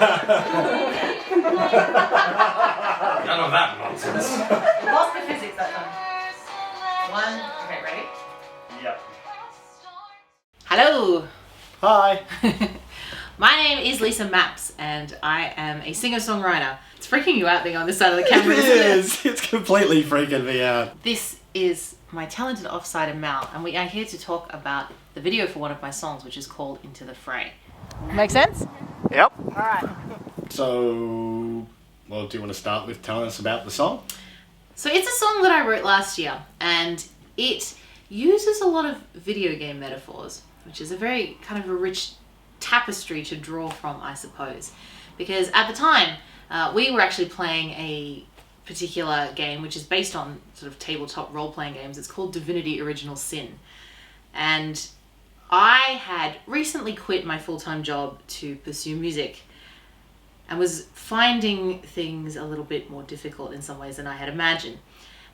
None of that nonsense. Lost the physics that time. One. Okay, ready? Yep. Hello. Hi. My name is Lisa Maps, and I am a singer-songwriter. It's freaking you out being on this side of the camera, isn't it? It is. It's completely freaking me out. This is my talented offsider Mal, and we are here to talk about the video for one of my songs, which is called Into the Fray. Make sense? Yep. Alright. So, well, do you want to start with telling us about the song? So it's a song that I wrote last year, and it uses a lot of video game metaphors, which is a very kind of a rich tapestry to draw from, I suppose. Because at the time, we were actually playing a particular game which is based on sort of tabletop role-playing games. It's called Divinity Original Sin. And I had recently quit my full-time job to pursue music and was finding things a little bit more difficult in some ways than I had imagined.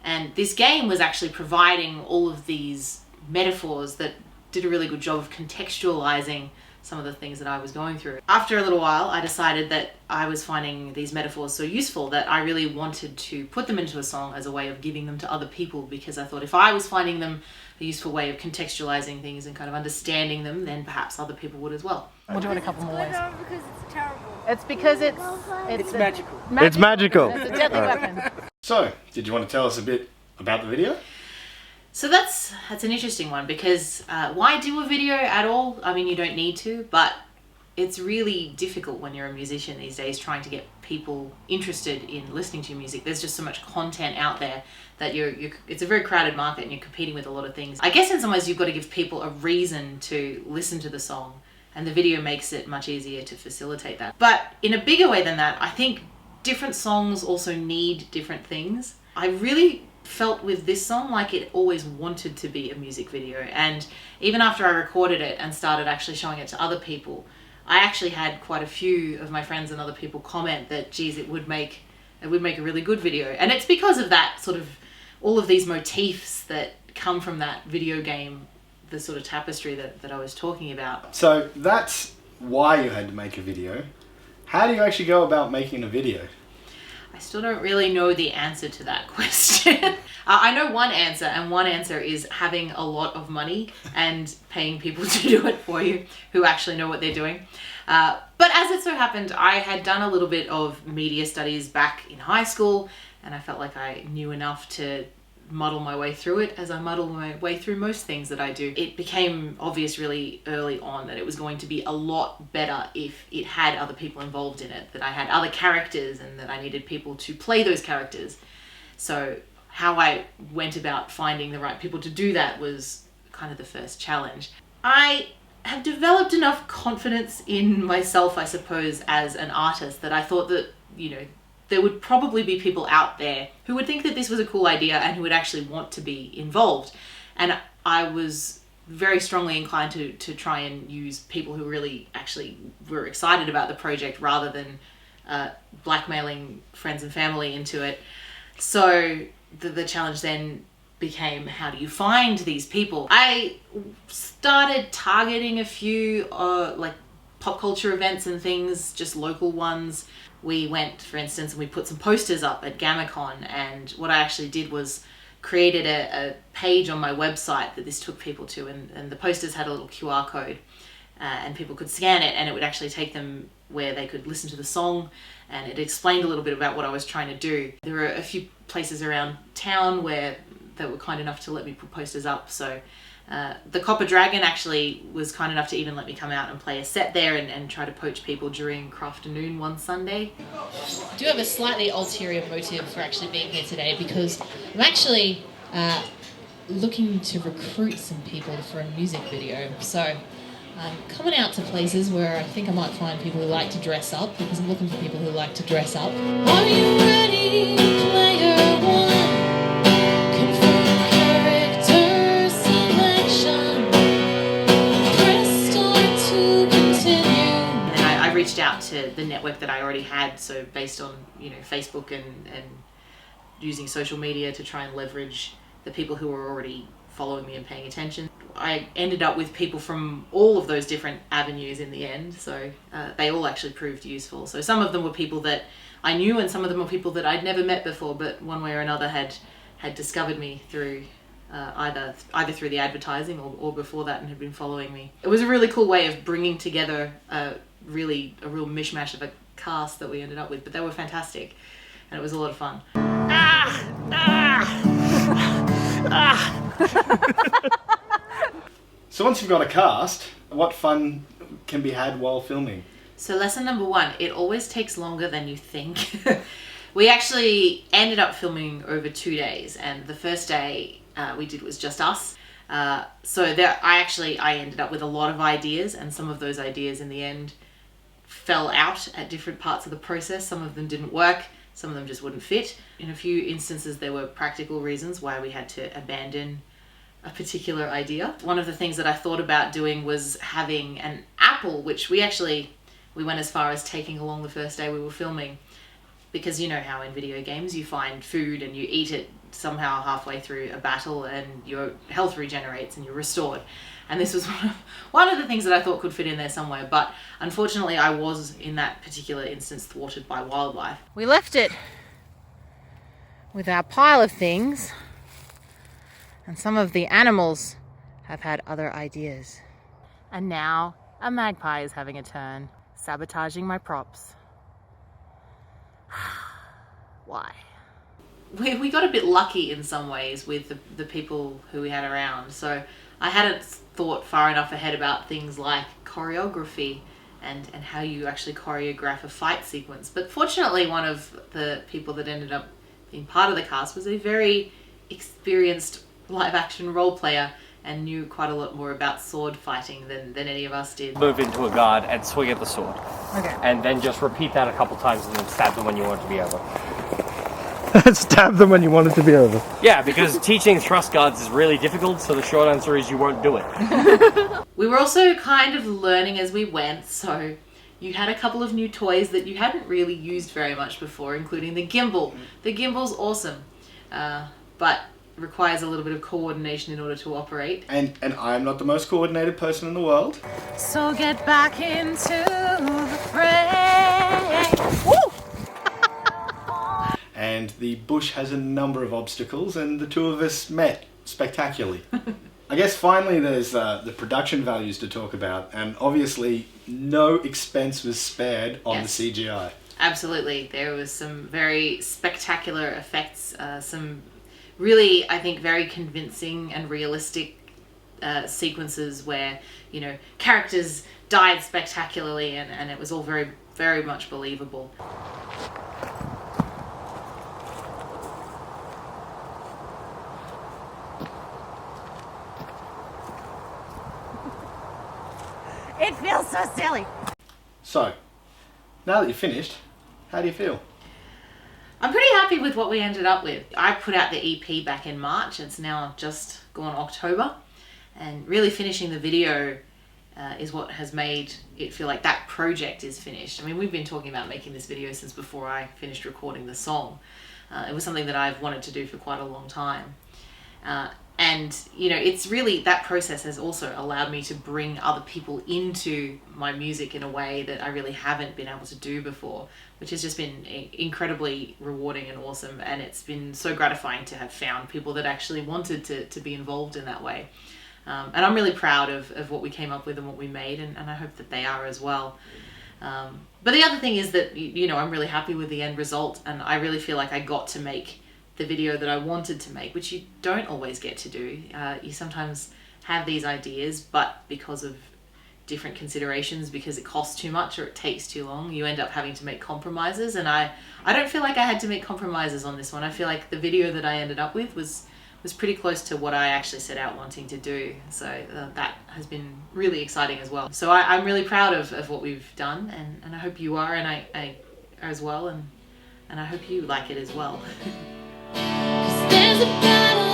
And this game was actually providing all of these metaphors that did a really good job of contextualizing some of the things that I was going through. After a little while, I decided that I was finding these metaphors so useful that I really wanted to put them into a song as a way of giving them to other people, because I thought if I was finding them a useful way of contextualizing things and kind of understanding them, then perhaps other people would as well. We'll do it a couple more ways. Because it's terrible. It's because it's magical. It's magical. It's a deadly weapon. So, did you want to tell us a bit about the video? So that's an interesting one, because why do a video at all? I mean, you don't need to, but it's really difficult when you're a musician these days trying to get people interested in listening to your music. There's just so much content out there that it's a very crowded market and you're competing with a lot of things. I guess in some ways you've got to give people a reason to listen to the song, and the video makes it much easier to facilitate that. But in a bigger way than that, I think different songs also need different things. I really felt with this song like it always wanted to be a music video, and even after I recorded it and started actually showing it to other people, I actually had quite a few of my friends and other people comment that, geez, it would make a really good video. And it's because of that sort of all of these motifs that come from that video game, the sort of tapestry that I was talking about. So, that's why you had to make a video. How do you actually go about making a video? I still don't really know the answer to that question. I know one answer, and one answer is having a lot of money and paying people to do it for you who actually know what they're doing. But as it so happened, I had done a little bit of media studies back in high school, and I felt like I knew enough to muddle my way through it, as I muddle my way through most things that I do. It became obvious really early on that it was going to be a lot better if it had other people involved in it, that I had other characters and that I needed people to play those characters. So how I went about finding the right people to do that was kind of the first challenge. I have developed enough confidence in myself, I suppose, as an artist, that I thought that, there would probably be people out there who would think that this was a cool idea and who would actually want to be involved. And I was very strongly inclined to try and use people who really actually were excited about the project rather than blackmailing friends and family into it. So the challenge then became, how do you find these people? I started targeting a few like pop culture events and things, just local ones. We went, for instance, and we put some posters up at GammaCon, and what I actually did was created a page on my website that this took people to, and the posters had a little QR code, and people could scan it, and it would actually take them where they could listen to the song, and it explained a little bit about what I was trying to do. There were a few places around town where they were kind enough to let me put posters up, so the Copper Dragon actually was kind enough to even let me come out and play a set there and try to poach people during Crafternoon one Sunday. I do have a slightly ulterior motive for actually being here today, because I'm actually looking to recruit some people for a music video. So I'm coming out to places where I think I might find people who like to dress up, because I'm looking for people who like to dress up. Are you ready, player one? Reached out to the network that I already had, so based on Facebook and using social media to try and leverage the people who were already following me and paying attention. I ended up with people from all of those different avenues in the end, so they all actually proved useful. So some of them were people that I knew, and some of them were people that I'd never met before, but one way or another had discovered me through either through the advertising or before that, and had been following me. It was a really cool way of bringing together a real mishmash of a cast that we ended up with, but they were fantastic, and it was a lot of fun. So once you've got a cast, what fun can be had while filming? So lesson number 1, it always takes longer than you think. We actually ended up filming over 2 days, and the first day we did was just us. So there, I ended up with a lot of ideas, and some of those ideas in the end fell out at different parts of the process. Some of them didn't work, some of them just wouldn't fit. In a few instances there were practical reasons why we had to abandon a particular idea. One of the things that I thought about doing was having an apple, which we went as far as taking along the first day we were filming, because you know how in video games you find food and you eat it somehow halfway through a battle and your health regenerates and you're restored. And this was one of the things that I thought could fit in there somewhere, but unfortunately I was in that particular instance thwarted by wildlife. We left it with our pile of things, and some of the animals have had other ideas. And now a magpie is having a turn, sabotaging my props. Why? We got a bit lucky in some ways with the people who we had around. So I hadn't thought far enough ahead about things like choreography and how you actually choreograph a fight sequence. But fortunately, one of the people that ended up being part of the cast was a very experienced live action role player and knew quite a lot more about sword fighting than any of us did. Move into a guard and swing at the sword. Okay. And then just repeat that a couple times and then stab them when you want it to be over. Stab them when you want it to be over. Yeah, because teaching thrust guards is really difficult, so the short answer is you won't do it. We were also kind of learning as we went, so you had a couple of new toys that you hadn't really used very much before, including the gimbal. The gimbal's awesome, but requires a little bit of coordination in order to operate. And I'm not the most coordinated person in the world. So get back into the fray. Woo! And the bush has a number of obstacles, and the two of us met spectacularly. I guess finally there's the production values to talk about, and obviously no expense was spared on Yes. the CGI. Absolutely. There was some very spectacular effects, some really, I think, very convincing and realistic sequences where, you know, characters died spectacularly, and it was all very, very much believable. It feels so silly. So, now that you're finished, how do you feel? I'm pretty happy with what we ended up with. I put out the EP back in March. It's now just gone October. And really finishing the video is what has made it feel like that project is finished. I mean, we've been talking about making this video since before I finished recording the song. It was something that I've wanted to do for quite a long time. And, you know, it's really, that process has also allowed me to bring other people into my music in a way that I really haven't been able to do before, which has just been incredibly rewarding and awesome. And it's been so gratifying to have found people that actually wanted to be involved in that way. And I'm really proud of what we came up with and what we made, and I hope that they are as well. But the other thing is that, you know, I'm really happy with the end result, and I really feel like I got to make the video that I wanted to make, which you don't always get to do. You sometimes have these ideas, but because of different considerations, because it costs too much or it takes too long, you end up having to make compromises. And I don't feel like I had to make compromises on this one. I feel like the video that I ended up with was pretty close to what I actually set out wanting to do. So that has been really exciting as well. So I'm really proud of what we've done, and I hope you are, and I as well, and I hope you like it as well. There's a battle